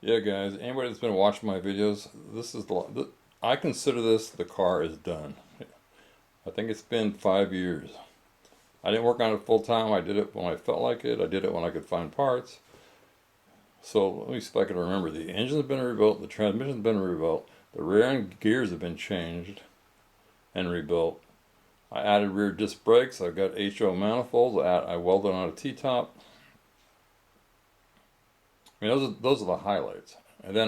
Yeah, guys, anybody that's been watching my videos, I consider this the car is done. I think it's been 5 years. I didn't work on it full time. I did it when I felt like it. I did it when I could find parts. So let me see if I can remember. The engine's been rebuilt, the transmission's been rebuilt, the rear end gears have been changed and rebuilt. I added rear disc brakes. I've got HO manifolds. I welded on a T-top. I mean, those are the highlights. And then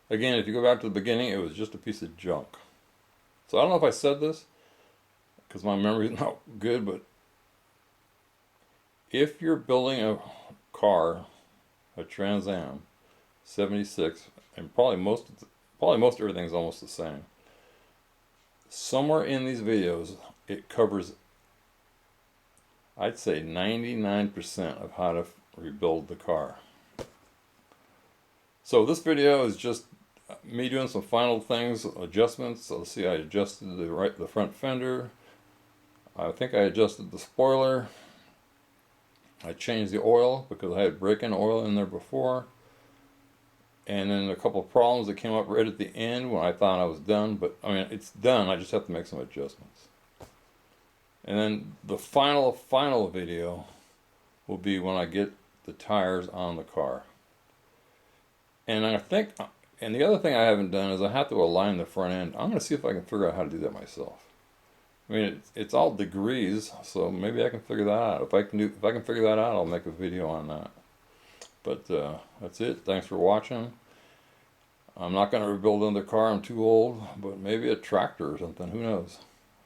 again, if you go back to the beginning, it was just a piece of junk. So I don't know if I said this, because my memory's not good, but if you're building a car, a Trans Am 76, and probably most everything's almost the same. Somewhere in these videos, it covers, I'd say 99% of how to rebuild the car. So this video is just me doing some final things, adjustments. So let's see, I adjusted the front fender. I think I adjusted the spoiler. I changed the oil because I had break-in oil in there before. And then a couple of problems that came up right at the end when I thought I was done. But I mean, it's done. I just have to make some adjustments. And then the final video will be when I get the tires on the car. And and the other thing I haven't done is I have to align the front end. I'm going to see if I can figure out how to do that myself. I mean, it's all degrees, so maybe I can figure that out. If I can figure that out, I'll make a video on that. But that's it. Thanks for watching. I'm not going to rebuild another car. I'm too old. But maybe a tractor or something. Who knows?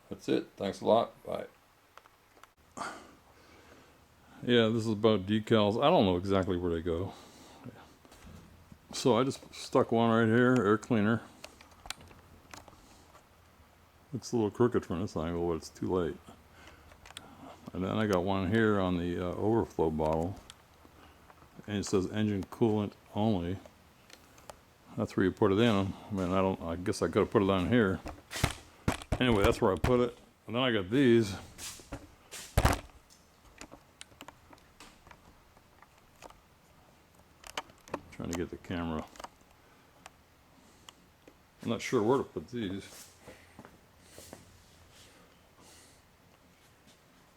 That's it. Thanks a lot. Bye. Yeah, this is about decals. I don't know exactly where they go. So I just stuck one right here, air cleaner. Looks a little crooked from this angle, but it's too late. And then I got one here on the overflow bottle. And it says engine coolant only. That's where you put it in. I mean, I guess I could have put it on here. Anyway, that's where I put it. And then I got these. Trying to get the camera. I'm not sure where to put these.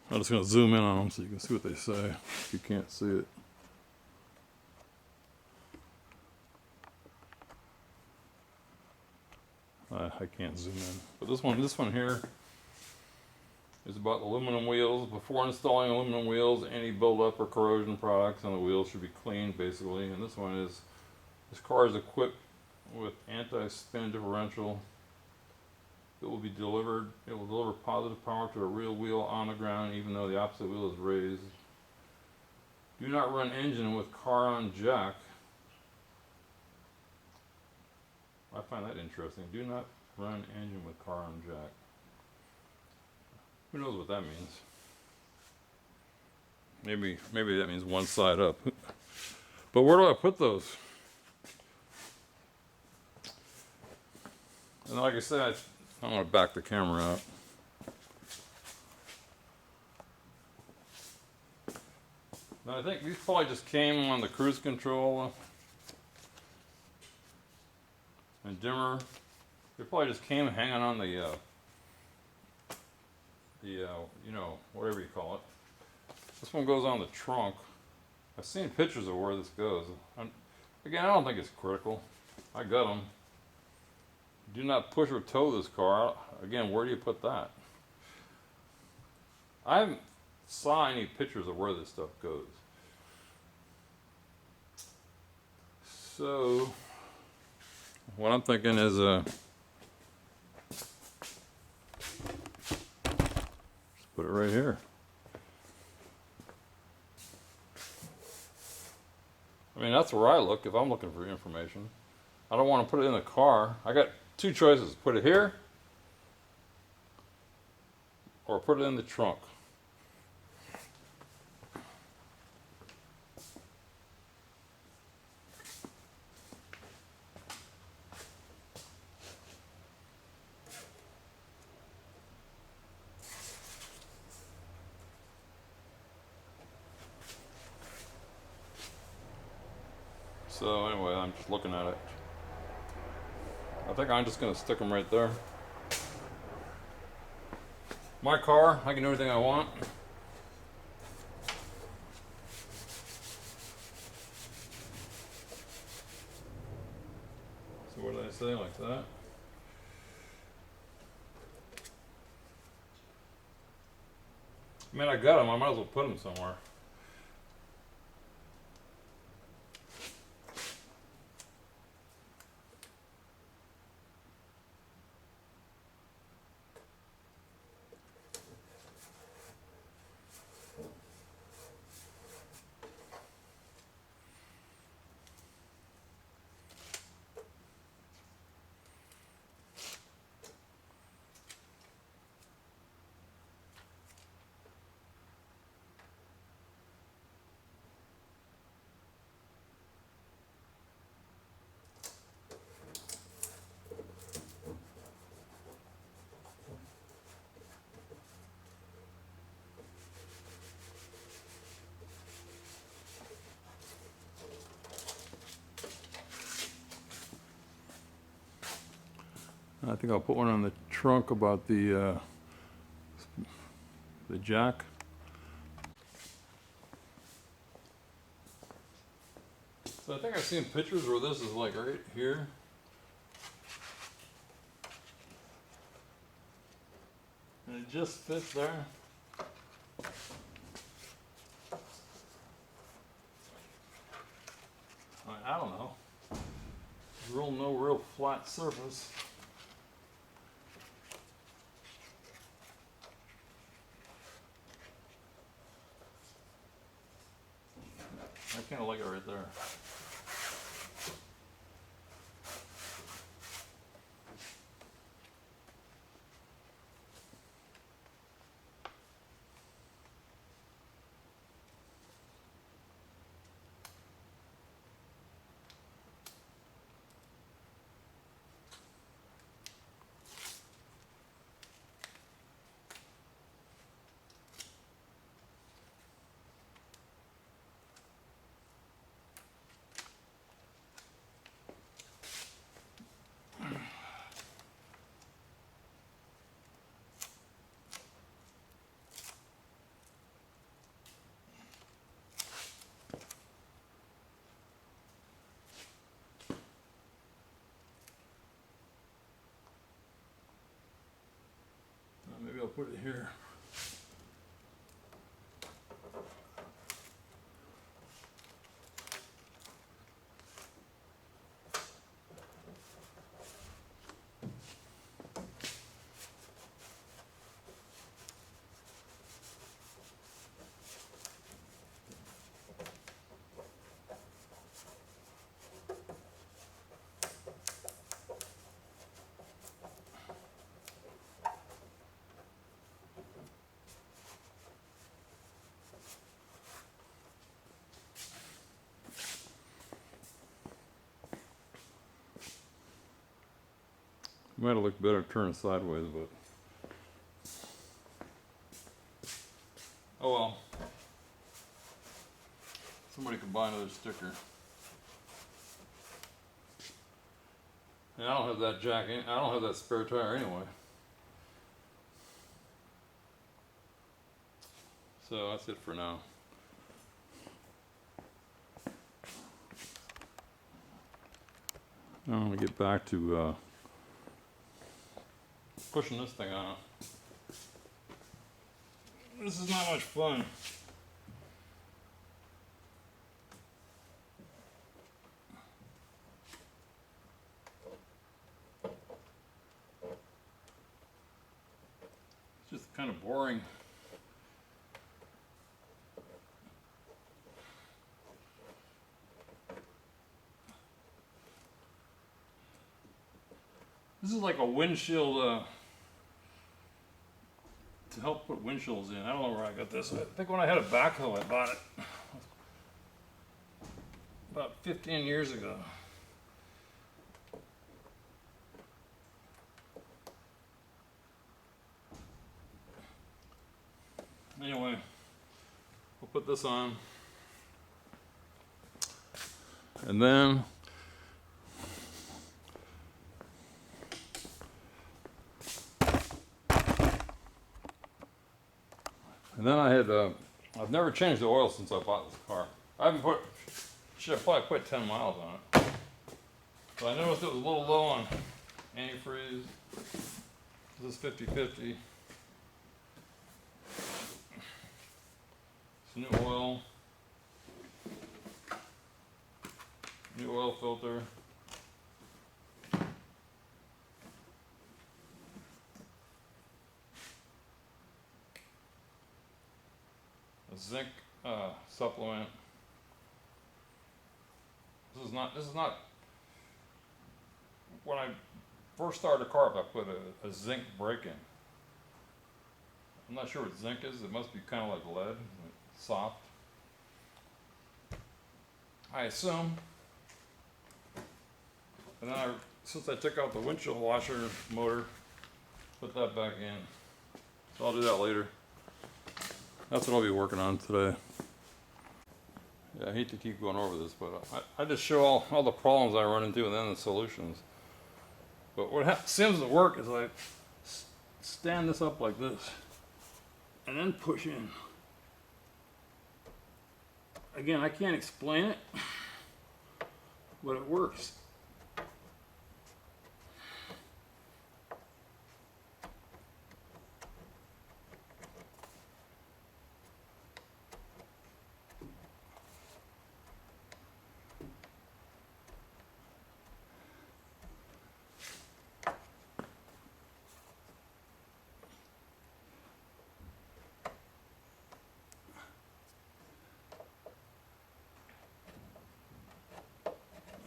I'm just going to zoom in on them so you can see what they say if you can't see it. I can't zoom in. But this one here is about aluminum wheels. Before installing aluminum wheels, any buildup or corrosion products on the wheels should be cleaned, basically. And this one is, this car is equipped with anti-spin differential. It will deliver positive power to a real wheel on the ground, even though the opposite wheel is raised. Do not run engine with car on jack. I find that interesting. Do not run engine with car on jack. Who knows what that means? Maybe that means one side up. But where do I put those? And like I said, I'm going to back the camera out. Now I think these probably just came on the cruise control and dimmer. They probably just came hanging on the you know, whatever you call it. This one goes on the trunk. I've seen pictures of where this goes. Again, I don't think it's critical. I got them. Do not push or tow this car. Again, where do you put that? I haven't saw any pictures of where this stuff goes. So, what I'm thinking is just put it right here. I mean, that's where I look if I'm looking for information. I don't want to put it in the car. I got two choices. Put it here or put it in the trunk. So anyway, I'm just looking at it. I think I'm just gonna stick them right there. My car, I can do anything I want. So what did I say, like that? I mean, I got them, I might as well put them somewhere. I think I'll put one on the trunk about the jack. So I think I've seen pictures where this is like right here. And it just fits there. I don't know. No real flat surface. I kind of like it right there. Maybe I'll put it here. Might have looked better turning sideways, but oh well. Somebody could buy another sticker. And I don't have that jack. I don't have that spare tire anyway. So that's it for now. Now I'm gonna get back to pushing this thing on. This is not much fun. It's just kind of boring. This is like a windshield to help put windshields in. I don't know where I got this. I think when I had a backhoe, I bought it about 15 years ago. Anyway, we'll put this on. And then I had, I've never changed the oil since I bought this car. I haven't put, should have probably put 10 miles on it. But I noticed it was a little low on antifreeze. This is 50/50. Some new oil. New oil filter. A zinc supplement. This is not, when I first started the car up, I put a zinc brake in. I'm not sure what zinc is. It must be kind of like lead, like soft. I assume. And then since I took out the windshield washer motor, put that back in. So I'll do that later. That's what I'll be working on today. Yeah, I hate to keep going over this, but I just show all the problems I run into and then the solutions. But what seems to work is I stand this up like this and then push in. Again, I can't explain it, but it works.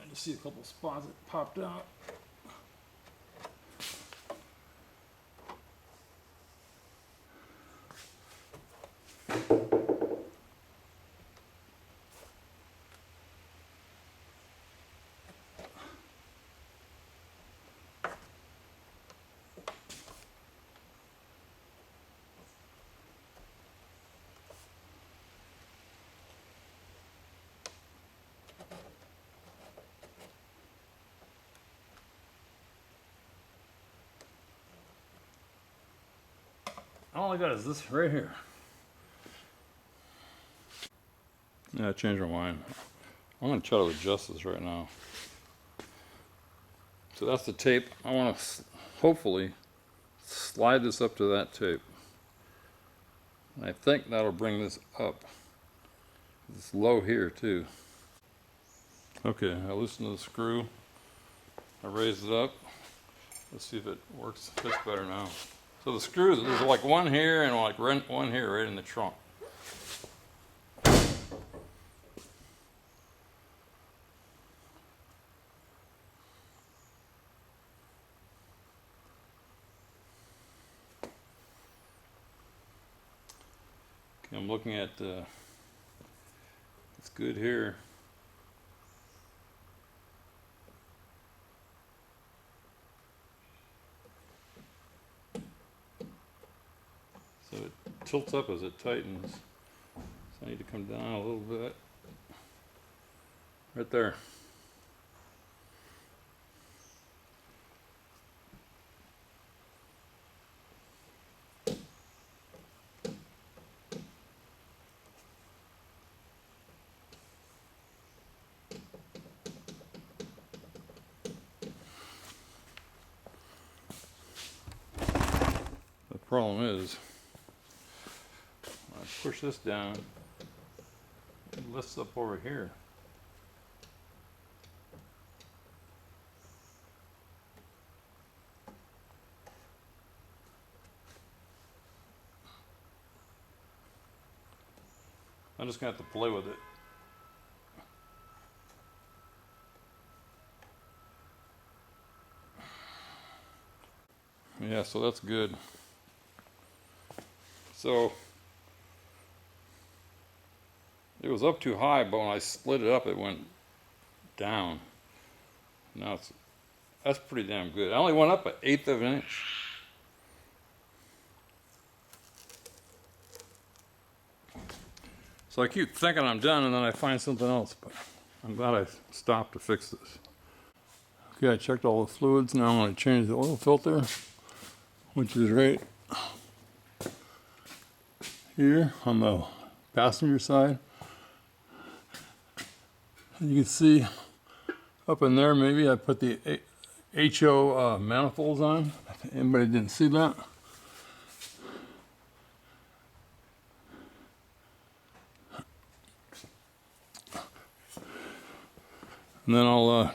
I see a couple spots that popped out. All I got is this right here. Yeah, I changed my mind. I'm going to try to adjust this right now. So that's the tape. I want to hopefully slide this up to that tape. And I think that'll bring this up. It's low here too. Okay, I loosened the screw. I raised it up. Let's see if it works. Fits better now. So the screws, there's like one here and like one here right in the trunk. Okay, I'm looking at, it's good here. So it tilts up as it tightens. So I need to come down a little bit. Right there. The problem is, when I push this down, it lifts up over here. I'm just going to have to play with it. Yeah, so that's good. So it was up too high, but when I split it up, it went down. Now that's pretty damn good. I only went up 1/8 of an inch. So I keep thinking I'm done, and then I find something else. But I'm glad I stopped to fix this. Okay, I checked all the fluids. Now I'm going to change the oil filter, which is right here on the passenger side. And you can see up in there, maybe I put the HO manifolds on. Anybody didn't see that? And then I'll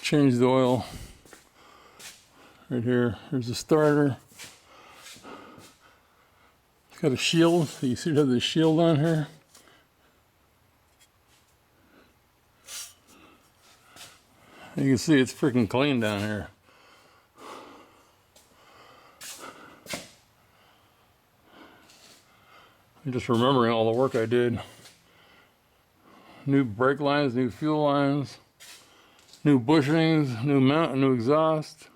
change the oil right here. Here's the starter. It's got a shield. You see it has the shield on here. You can see it's freaking clean down here. I'm just remembering all the work I did. New brake lines, new fuel lines, new bushings, new mount, new exhaust.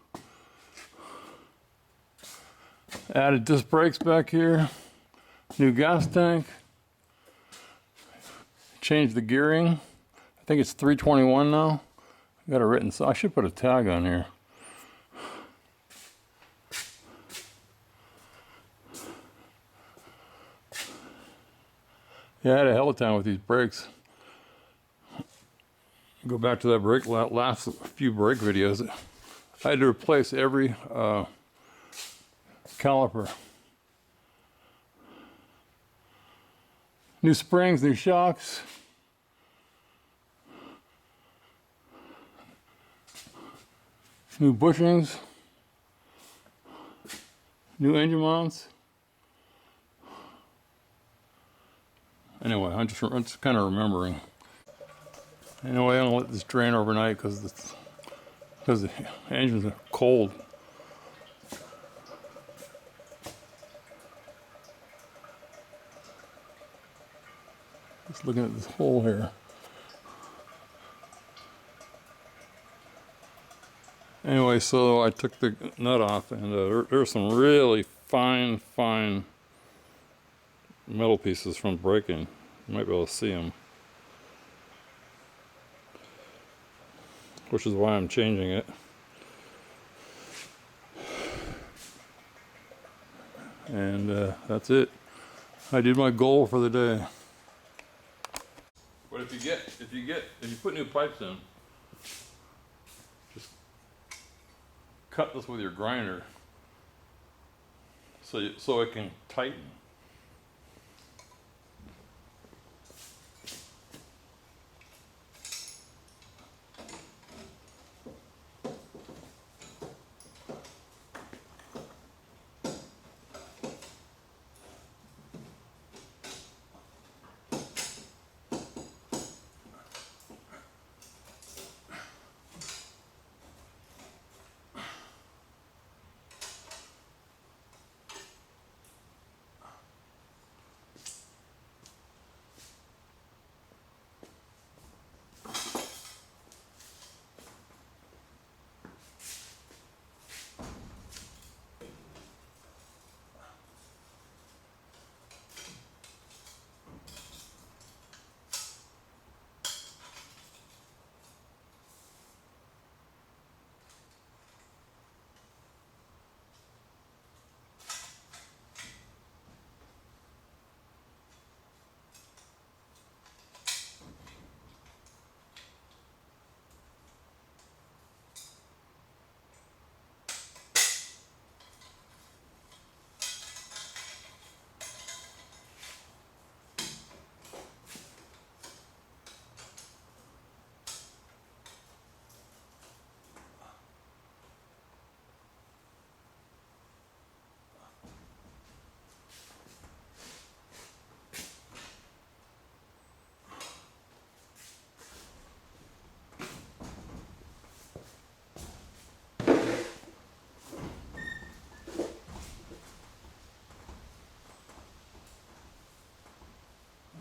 Added disc brakes back here. New gas tank. Changed the gearing. I think it's 321 now. I got it written, so I should put a tag on here. Yeah, I had a hell of a time with these brakes. Go back to that brake last few brake videos. I had to replace every caliper. New springs, new shocks. New bushings. New engine mounts. Anyway, I'm just kind of remembering. Anyway, I'm gonna let this drain overnight because the engines are cold. Just looking at this hole here. Anyway, so I took the nut off, and there's some really fine metal pieces from braking. You might be able to see them. Which is why I'm changing it. And that's it. I did my goal for the day. But if you put new pipes in, just cut this with your grinder so it can tighten.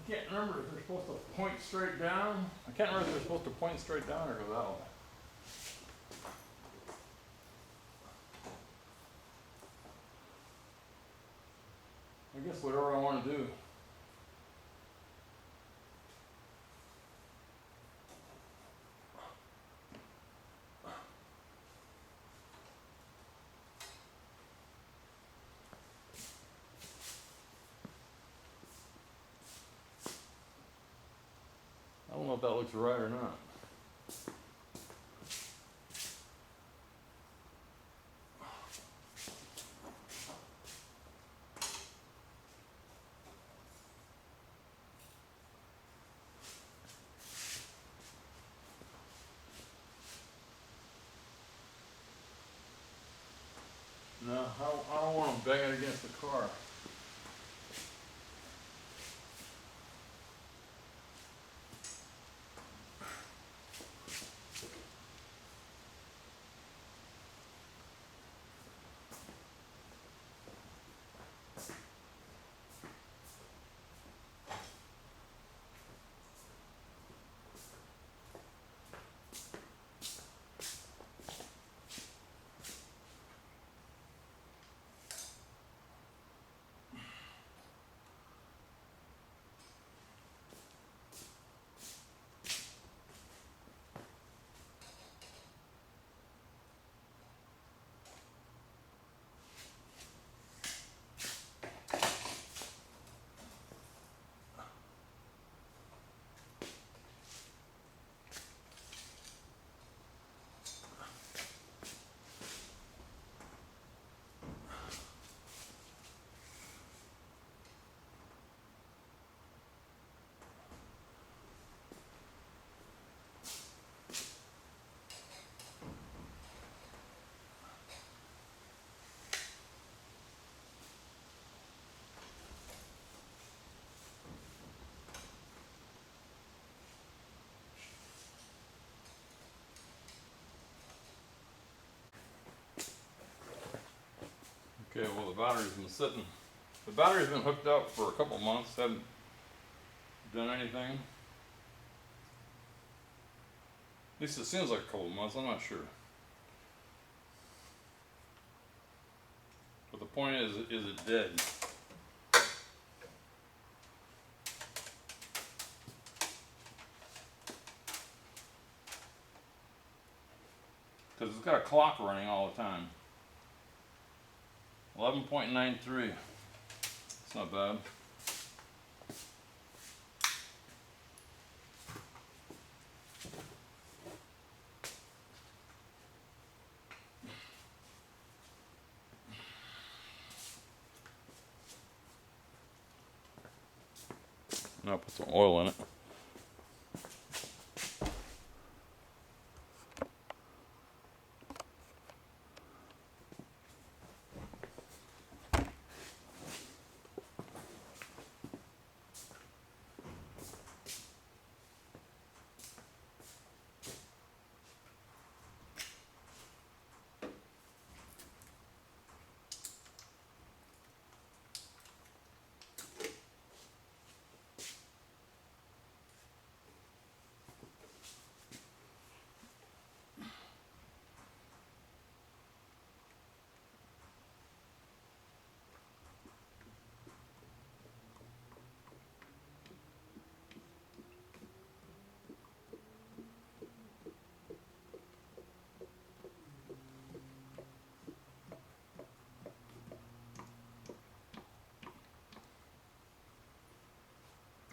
I can't remember if they're supposed to point straight down. I can't remember if they're supposed to point straight down or go that way. I guess whatever I want to do. if that looks right or not. No, I don't want them banging against the car. Okay, well the battery's been sitting. The battery's been hooked up for a couple months, haven't done anything. At least it seems like a couple months, I'm not sure. But the point is it dead? Because it's got a clock running all the time. 11.93. It's not bad. Now I'll put some oil in it.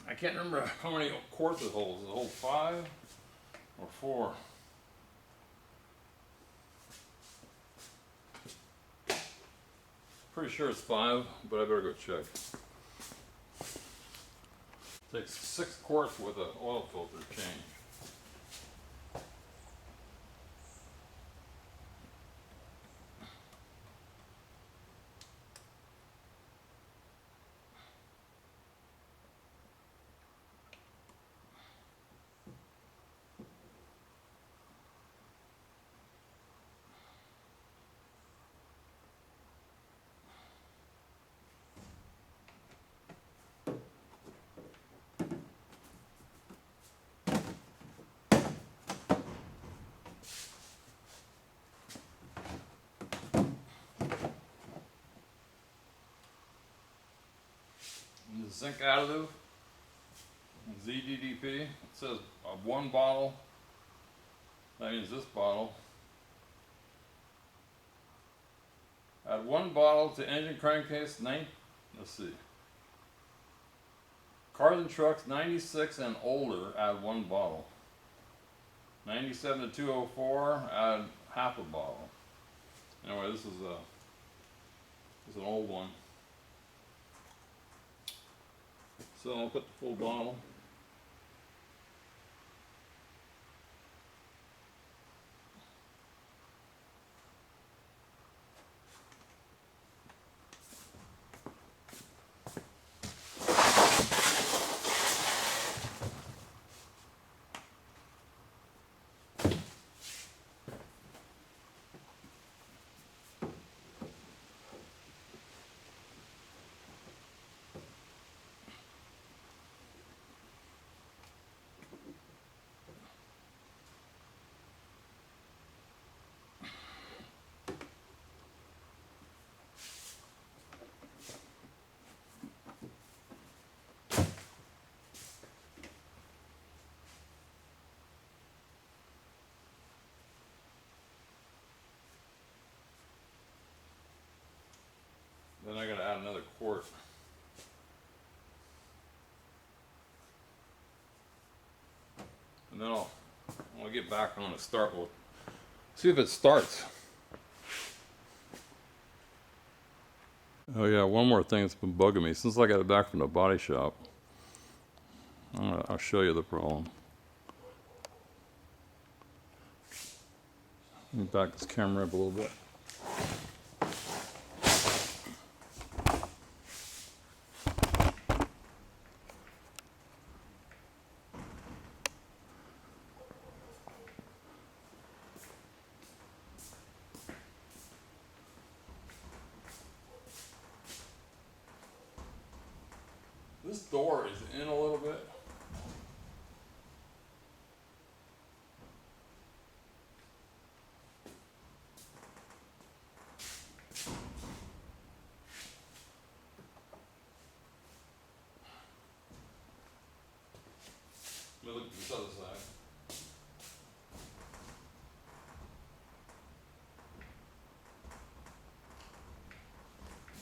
I can't remember how many quarts it holds. Does it hold 5 or 4? Pretty sure it's 5, but I better go check. Takes 6 quarts with an oil filter change. And the zinc additive, ZDDP, it says 1 bottle, that means this bottle. Add 1 bottle to engine crankcase, let's see. Cars and trucks 96 and older, add 1 bottle. 97 to 204, add half a bottle. Anyway, this is an old one. So I'll put the full bottle. Then I gotta add another quart. And then I'll get back on the start. We'll see if it starts. Oh yeah, one more thing that's been bugging me since I got it back from the body shop. I'll show you the problem. Let me back this camera up a little bit. This door is in a little bit. Let me look at this other side.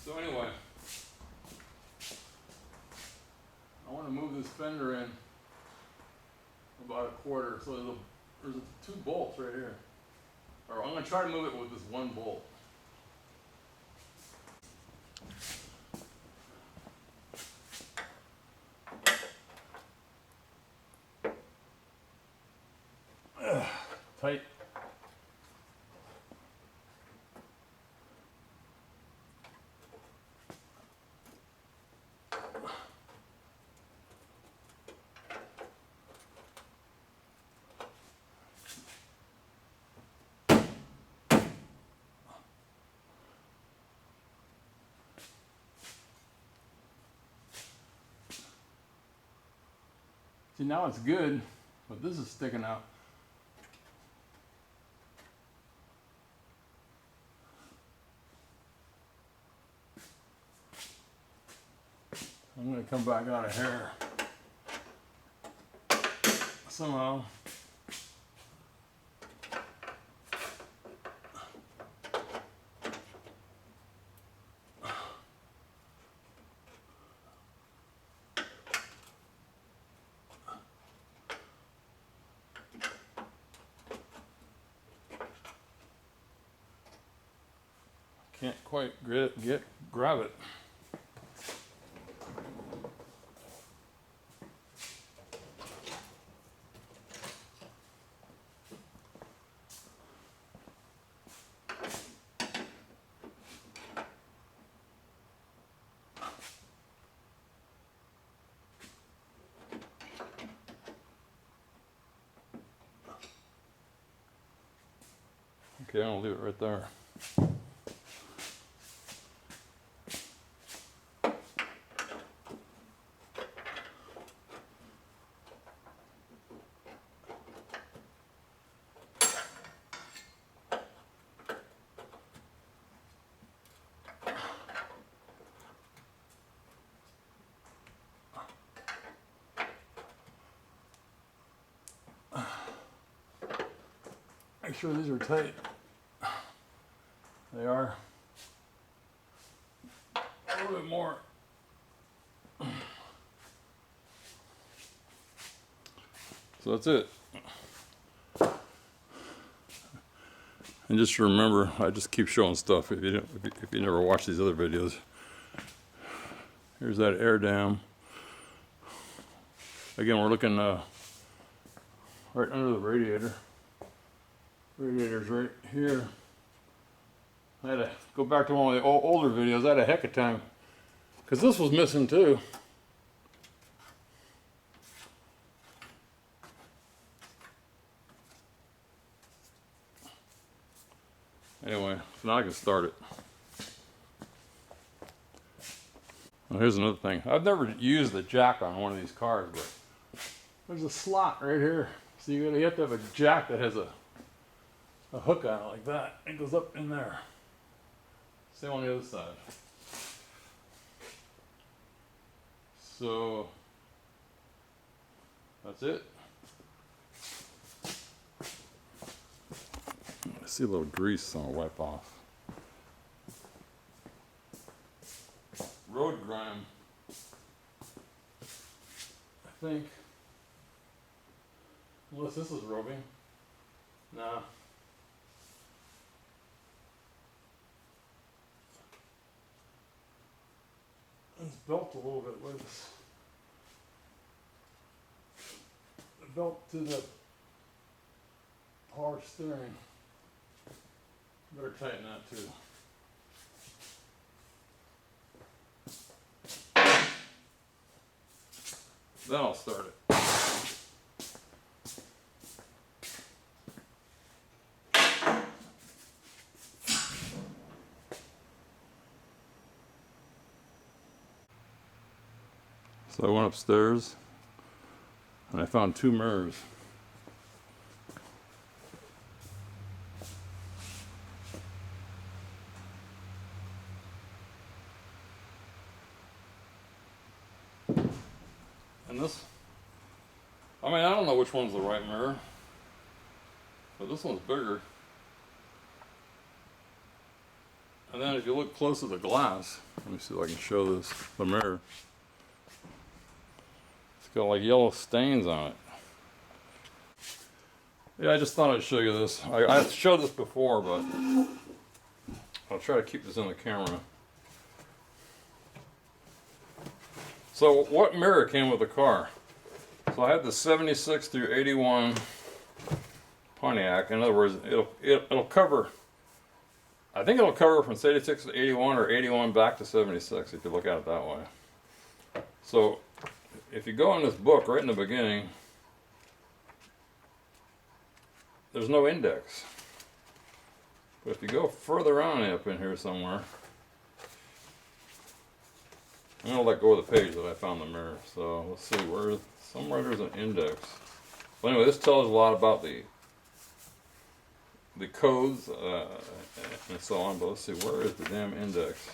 So anyway, I want to move this fender in about a quarter. So there's 2 bolts right here. Or I'm going to try to move it with this 1 bolt. Tight. See, now it's good, but this is sticking out. I'm going to come back out of here somehow. Can't quite grab it. Okay, I'll leave it right there. Make sure these are tight. They are. A little bit more. So that's it. And just remember, I just keep showing stuff if you never watch these other videos. Here's that air dam. Again, we're looking right under the radiator. Radiator's right here. I had to go back to one of the older videos. I had a heck of a time because this was missing too. Anyway, so now I can start it. Well, here's another thing. I've never used the jack on one of these cars, but there's a slot right here. So you have to have a jack that has a hook on it like that. It goes up in there. Same on the other side. So that's it. I see a little grease, so I'll wipe off. Road grime, I think. Unless this is rubbing. Nah. It's belt a little bit loose. The belt to the power steering. Better tighten that too. Then I'll start it. So I went upstairs and I found 2 mirrors. And this, I mean, I don't know which one's the right mirror, but this one's bigger. And then if you look close at the glass, let me see if I can show this, the mirror. It's got like yellow stains on it. Yeah, I just thought I'd show you this. I showed this before, but I'll try to keep this in the camera. So what mirror came with the car? So I had the 76 through 81 Pontiac. In other words, it'll cover, I think it'll cover from 76 to 81 or 81 back to 76 if you look at it that way. So if you go in this book right in the beginning, there's no index. But if you go further on up in here somewhere, I'm going to let go of the page that I found the mirror. So let's see, somewhere there's an index. But anyway, this tells a lot about the codes and so on. But let's see, where is the damn index?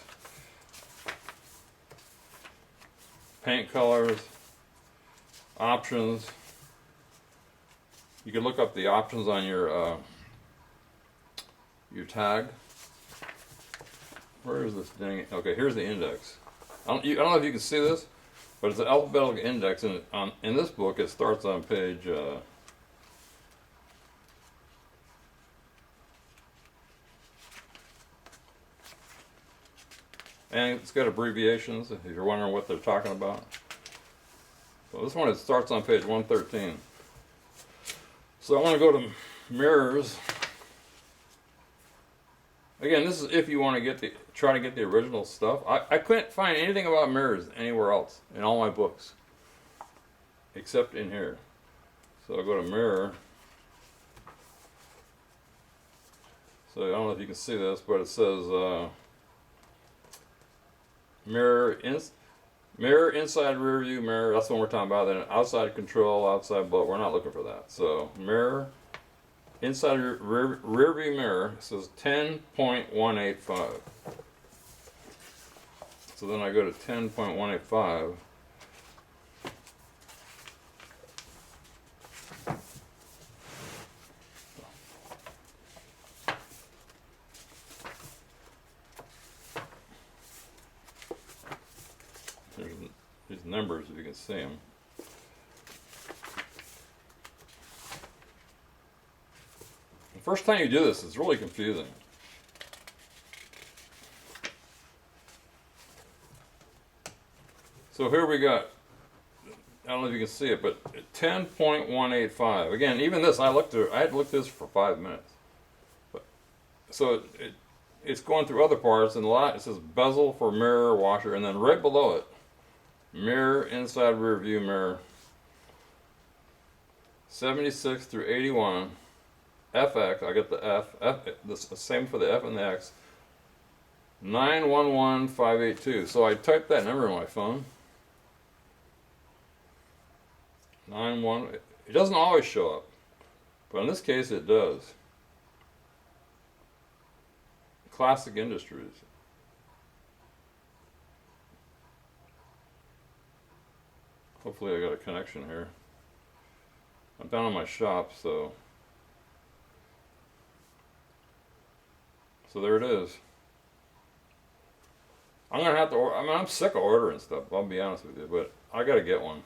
Paint colors, options. You can look up the options on your tag. Where is this dang? Okay, here's the index. I don't know if you can see this, but it's an alphabetical index, and in this book it starts on page and it's got abbreviations if you're wondering what they're talking about. So this one, it starts on page 113. So I want to go to mirrors. Again, this is if you want to try to get the original stuff. I couldn't find anything about mirrors anywhere else in all my books, except in here. So I go to mirror. So I don't know if you can see this, but it says mirror inside rear view mirror. That's what we're talking about. Then outside control, outside, but we're not looking for that. So mirror. Inside rear view mirror, it says 10.185. So then I go to 10.185. There's these numbers, if you can see them. first time you do this, it's really confusing. So here we got, I don't know if you can see it, but 10.185. Again, even this, I had to look at this for 5 minutes. But, so it's going through other parts, and a lot, it says bezel for mirror washer, and then right below it, mirror, inside rear view mirror, 76 through 81, FX, I got the F, the same for the F and the X, 911582. So I typed that number in my phone. 91, it doesn't always show up, but in this case it does. Classic Industries. Hopefully I got a connection here. I'm down in my shop, so there it is. I'm gonna have to I mean, I'm sick of ordering stuff, I'll be honest with you, but I gotta get one.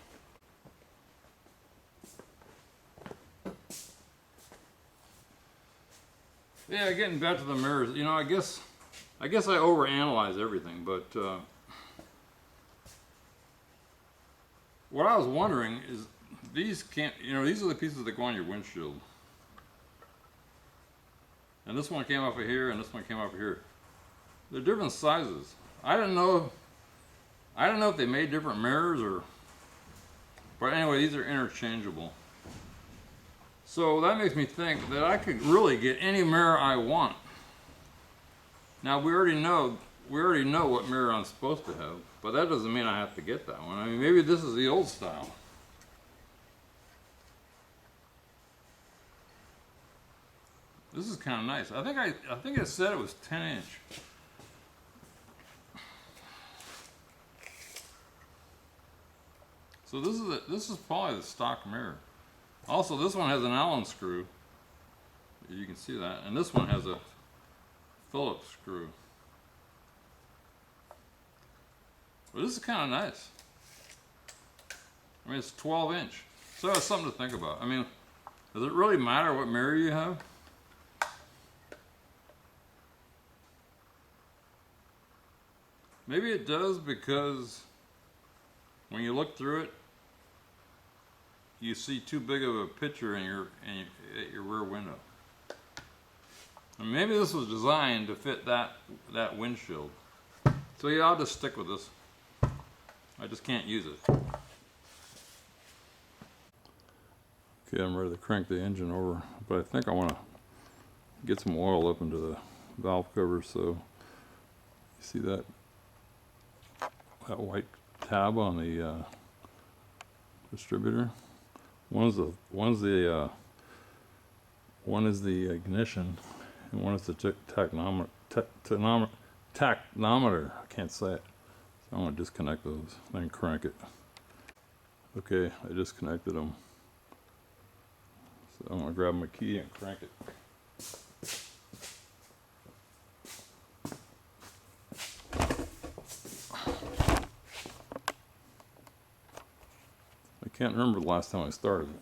Yeah, getting back to the mirrors, you know, I guess I overanalyze everything, but what I was wondering is these can't, you know, these are the pieces that go on your windshield. And this one came off of here, and this one came off of here. They're different sizes. I don't know if they made different mirrors or, but anyway, these are interchangeable. So that makes me think that I could really get any mirror I want. Now we already know what mirror I'm supposed to have, but that doesn't mean I have to get that one. I mean, maybe this is the old style. This is kind of nice. I think I said it was 10-inch. So this is probably the stock mirror. Also, this one has an Allen screw. You can see that. And this one has a Phillips screw. But this is kind of nice. I mean, it's 12-inch. So it's something to think about. I mean, does it really matter what mirror you have? Maybe it does, because when you look through it, you see too big of a picture at your rear window. And maybe this was designed to fit that windshield. So yeah, I'll just stick with this. I just can't use it. Okay, I'm ready to crank the engine over, but I think I want to get some oil up into the valve cover. So you see that white tab on the distributor? One is the ignition, and one is the tachometer. I can't say it. So I'm going to disconnect those, then crank it. Okay, I disconnected them. So I'm going to grab my key and crank it. I can't remember the last time I started it.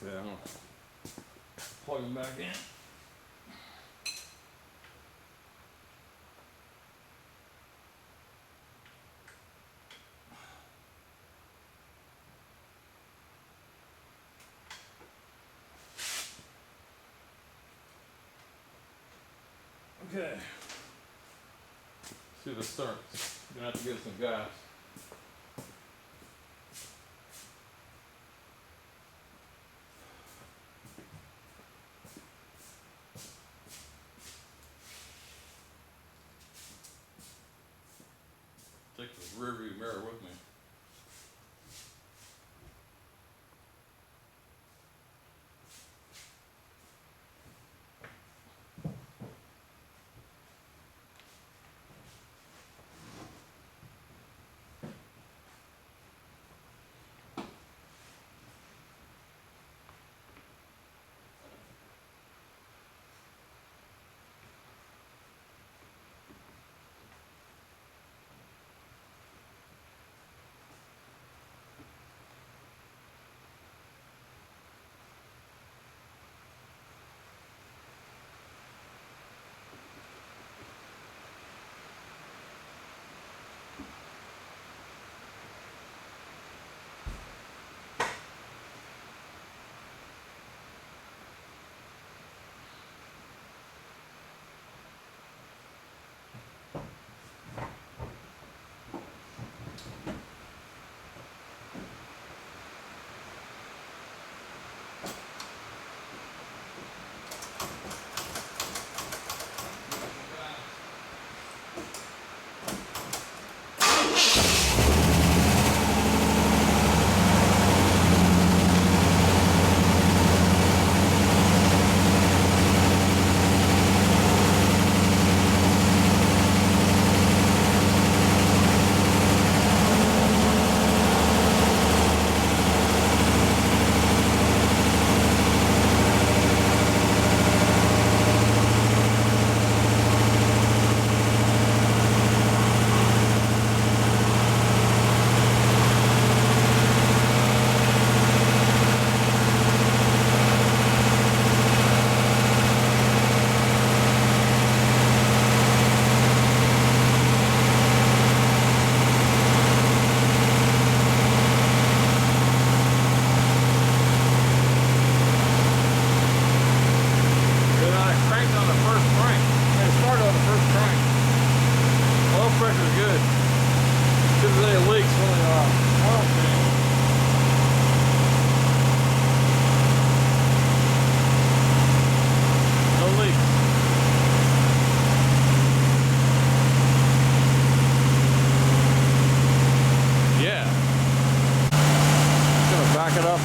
Okay, I'm going to plug them back in. Okay. See, this starts. You're gonna have to get some gas. Take the rear view mirror with me.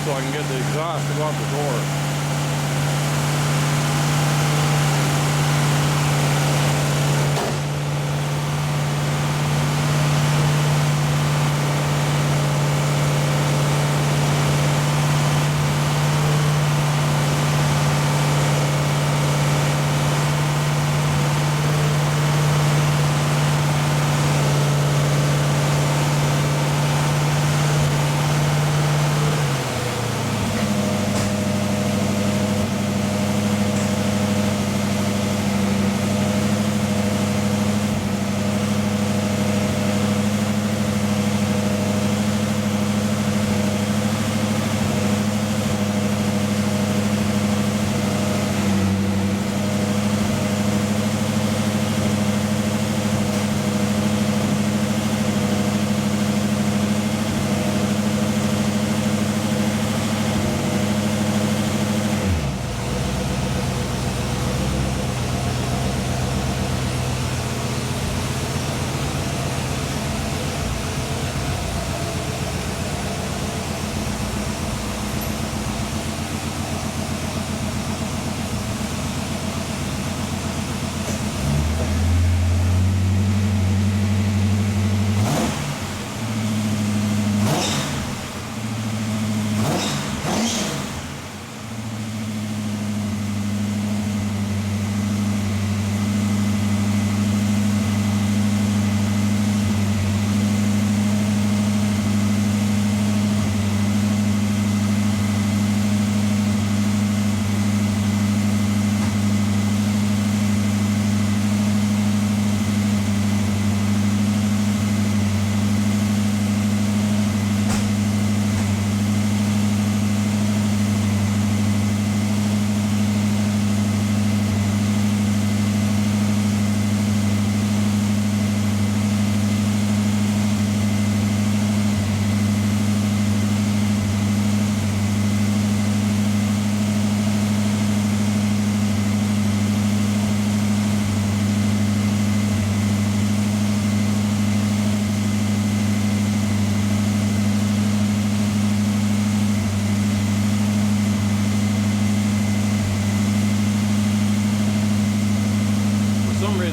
So I can get the exhaust to go out the door.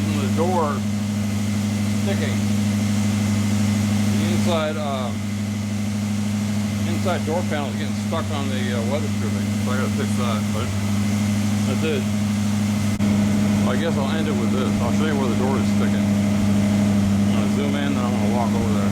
reason the door sticking. The inside door panel is getting stuck on the weather stripping, so I gotta fix that. But that's it. I guess I'll end it with this. I'll show you where the door is sticking. I'm gonna zoom in and I'm gonna walk over there.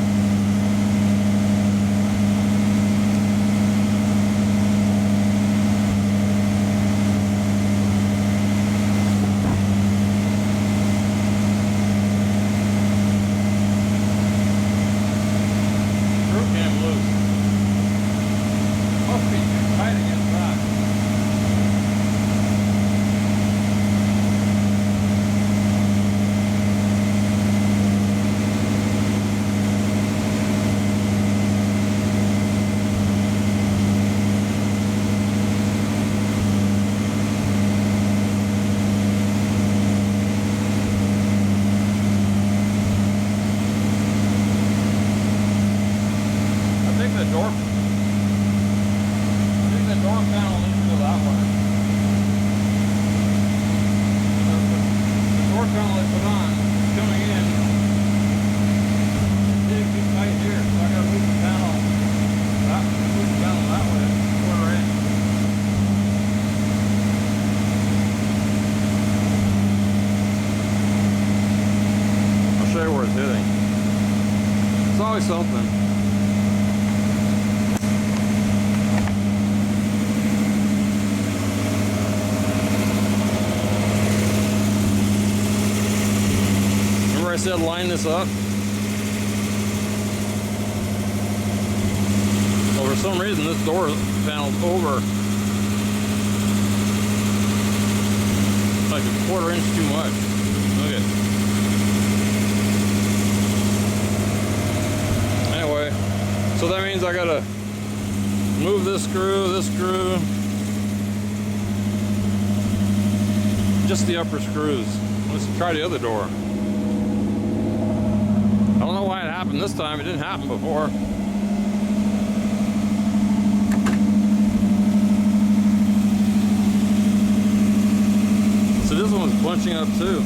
Where it's hitting. It's always something. Remember I said line this up? Well, for some reason this door panel's over like a quarter inch too much. Look at it. So that means I gotta move this screw, just the upper screws. Let's try the other door. I don't know why it happened this time. It didn't happen before. So this one's bunching up too.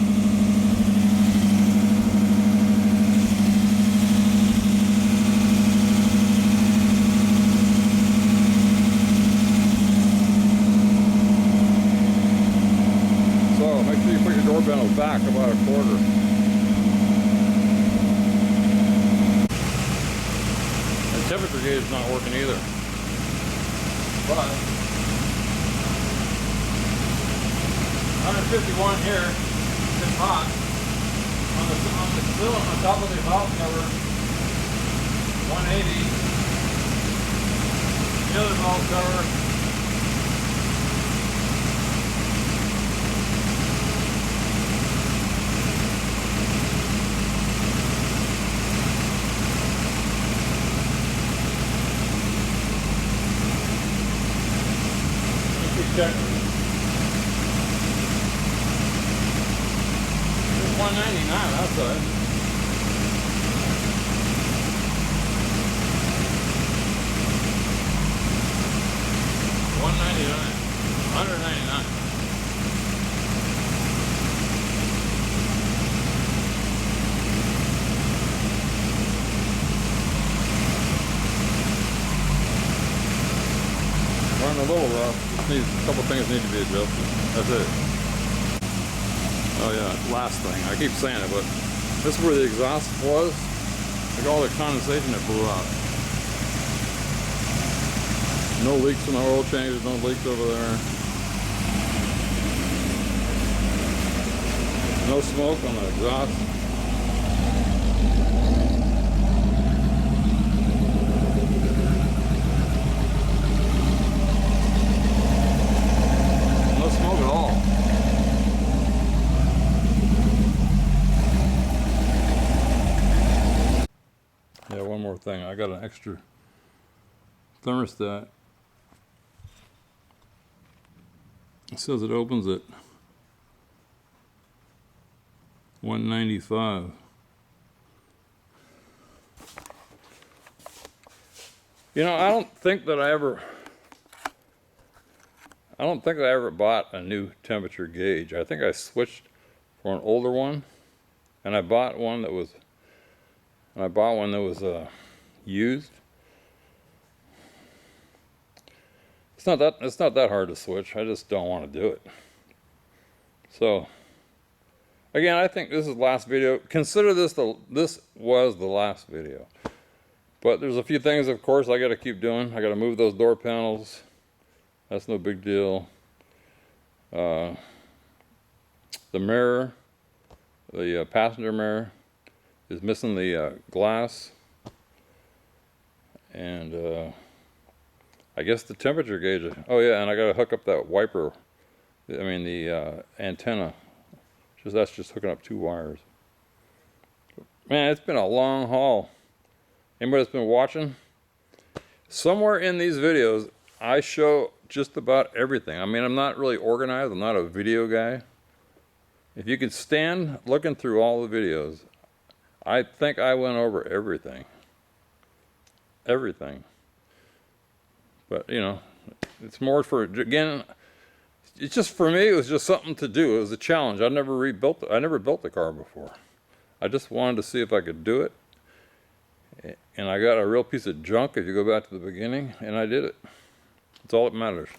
Make sure you put your door panel back about a quarter. The temperature gauge is not working either. But 151 here, it's hot. On the sill on the top of the valve cover, 180. The other valve cover, 199 outside. $199. Running a little rough. Just needs, a couple things need to be adjusted. That's it. Oh yeah, last thing. I keep saying it, but this is where the exhaust was. Like all the condensation that blew out. No leaks in the oil changes, no leaks over there. No smoke on the exhaust. No smoke at all. Yeah, one more thing. I got an extra thermostat. It says it opens at 195. You know, I don't think that I ever bought a new temperature gauge. I think I switched for an older one. and I bought one that was used. It's not that hard to switch. I just don't want to do it. So again, I think this is the last video. Consider this was the last video. But there's a few things, of course, I got to keep doing. I got to move those door panels. That's no big deal. The mirror, the passenger mirror, is missing the glass. And I guess the temperature gauge. Oh yeah, and I got to hook up that wiper. I mean the antenna. That's just hooking up 2 wires. Man, it's been a long haul. Anybody that's been watching? Somewhere in these videos, I show just about everything. I mean, I'm not really organized. I'm not a video guy. If you could stand looking through all the videos, I think I went over everything. Everything. But, you know, it's more for, again, it's just, for me, it was just something to do. It was a challenge. I never built the car before. I just wanted to see if I could do it. And I got a real piece of junk, if you go back to the beginning, and I did it. That's all that matters.